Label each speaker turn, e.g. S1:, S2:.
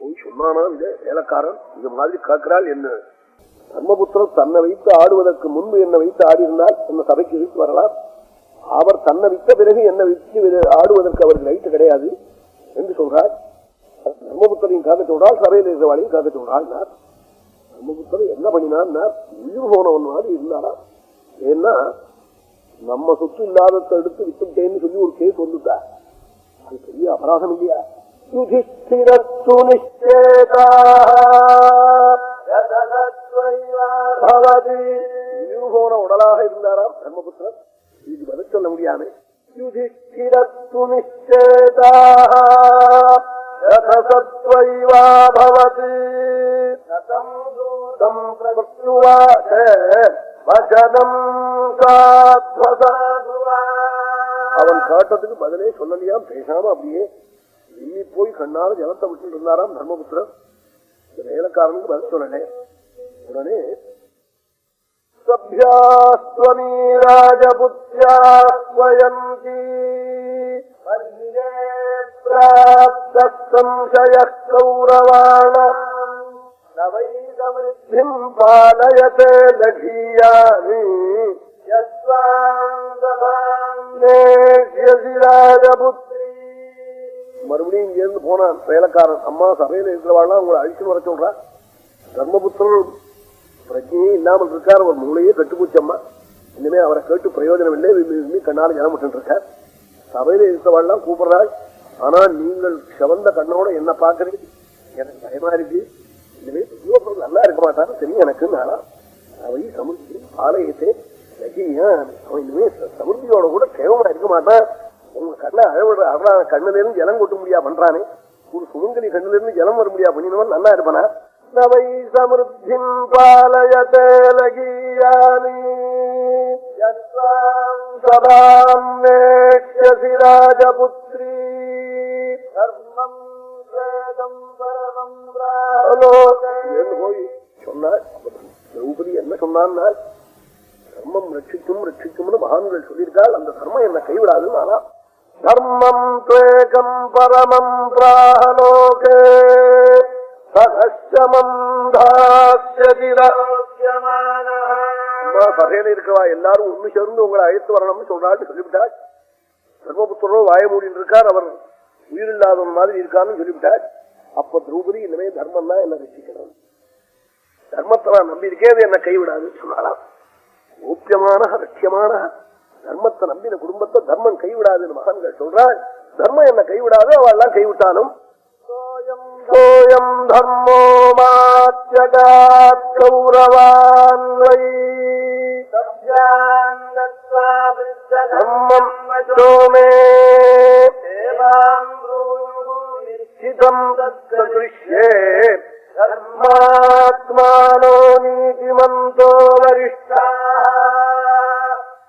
S1: போய் சொன்னானா இத வேலைக்காரன் இது மாதிரி காக்கிறாள் என்ன? தர்மபுத்திரர் தன்னை வைத்து ஆடுவதற்கு முன்பு என்னை வைத்து ஆடியிருந்தால் என்ன சபைக்கு வைத்து வரலாம். அவர் தன்னை விட்ட பிறகு என்னை வைத்து ஆடுவதற்கு அவருக்கு ரைட்டு கிடையாது என்று சொல்றார். தர்மபுத்திரையும் காக்க சொல்றாள், சபையில் இருக்கிறவாளையும் காக்க சொல்றாள். தர்மபுத்திரர் என்ன பண்ணினான்? உயிர் போனவன் மாதிரி இருந்தாரா. ஏன்னா நம்ம சொத்து இல்லாததை எடுத்து வித்துட்டேன்னு சொல்லி ஒரு கேஸ் வந்துட்டா. அது பெரிய அபராதம் இல்லையா? யுதிஷ்டிரத்து நிச்சேதா போன உடலாக இருந்தாராம் தர்மபுத்திரர். இதுக்கு பதில் சொல்ல முடியாம யுதிஷ்டிரத்து நிச்சேதா அவன் காட்டத்துக்கு பதிலே சொல்லலையாம். பேசாம அப்படியே வெளியே போய் கண்ணால ஜலத்தை விட்டு இருந்தாராம் தர்மபுத்திரர். வேலைக்காரனுக்கு பதில் சொல்லலே. உடனே சப்யாஸ்வமீ ராஜபுத்யாஸ்வயந்தி சம்சய கௌரவாண நவைதமிருத்திம் பாலயதே லகீயானி ராஜபுத்ரி. மறுபடியும் இங்கிருந்து போனான் வேலைக்காரன். அம்மா சபையில இருக்கிறவாள்லாம் உங்களை அழிச்சு வர சொல்றா. தர்மபுத்திரர் பிரச்சனையே இல்லாமல் இருக்கார். அவர் மூளையே கட்டுப்பூச்சம்மா. இனிமே அவரை கேட்டு பிரயோஜனம் இல்லை. கண்ணால ஜனம் விட்டு இருக்கார். சபையில இருக்கிறவாள்லாம் கூப்பிடுறாள். ஆனா நீங்கள் செவந்த கண்ணோட என்ன பாக்குறீங்க? எனக்கு பயமா இருக்கு. இனிமே நல்லா இருக்க மாட்டான்னு தெரியும் எனக்கு. நானா அவை சமுர்த்தி ஆலயத்தை அவன் இனிமே சமுர்த்தியோட கூட கேவமா இருக்க மாட்டான். உங்க கண்ணை அழவிட கண்ணுல இருந்து ஜலம் கொட்ட முடியா பண்றானே. ஒரு சுமங்கலி கண்ணுல இருந்து ஜலம் வர முடியா பண்ணினவன் நல்லா இருப்பானா? நவை சமுர்த்திம் பாலயதே லகீயானி சதாம் நேஷ்யசி ராஜபுத்ரி தர்மம் வேதம் பரமம் போய் சொன்னார். திரௌபதி என்ன சொன்னான்னா, தர்மம் ரட்சிக்கும் ரட்சிக்கும்னு மகான்கள் சொல்லியிருக்காள். அந்த தர்மம் என்ன கைவிடாதுன்னு. ஆனா தர்மம் துவேகம் பரமம் பிராஹலோகே சகஸ்யமம் சபையில இருக்கவா எல்லாரும் ஒண்ணு சேர்ந்து உங்களை அழைத்து வரணும்னு சொல்றான்னு சொல்லிவிட்டாள். தர்மபுத்திரோ வாய மூடின்னு இருக்கார். அவர் உயிரில்லாதவன் மாதிரி இருக்கான்னு சொல்லிவிட்டாள். அப்ப திரௌபதி இனிமே தர்மம் தான் என்ன ரசிக்கணும், தர்மத்தை நான் நம்பி இருக்கேன், அது என்ன கைவிடாதுன்னு சொன்னாலாம். முக்கியமான லட்சியமான தர்மத்தை நம்பின குடும்பத்தை தர்மம் கைவிடாதுன்னு மகான்கள் சொல்றாள். தர்மம் என்ன கைவிடாது, அவள் எல்லாம் கைவிட்டாலும் சோயம் தர்மோ மாத்யகாத் கௌரவான் வை தர்மம் வசோமே நிச்சிதம் தத்கிருஷ்யே தர்மாத்மானோ நீதிமந்தோ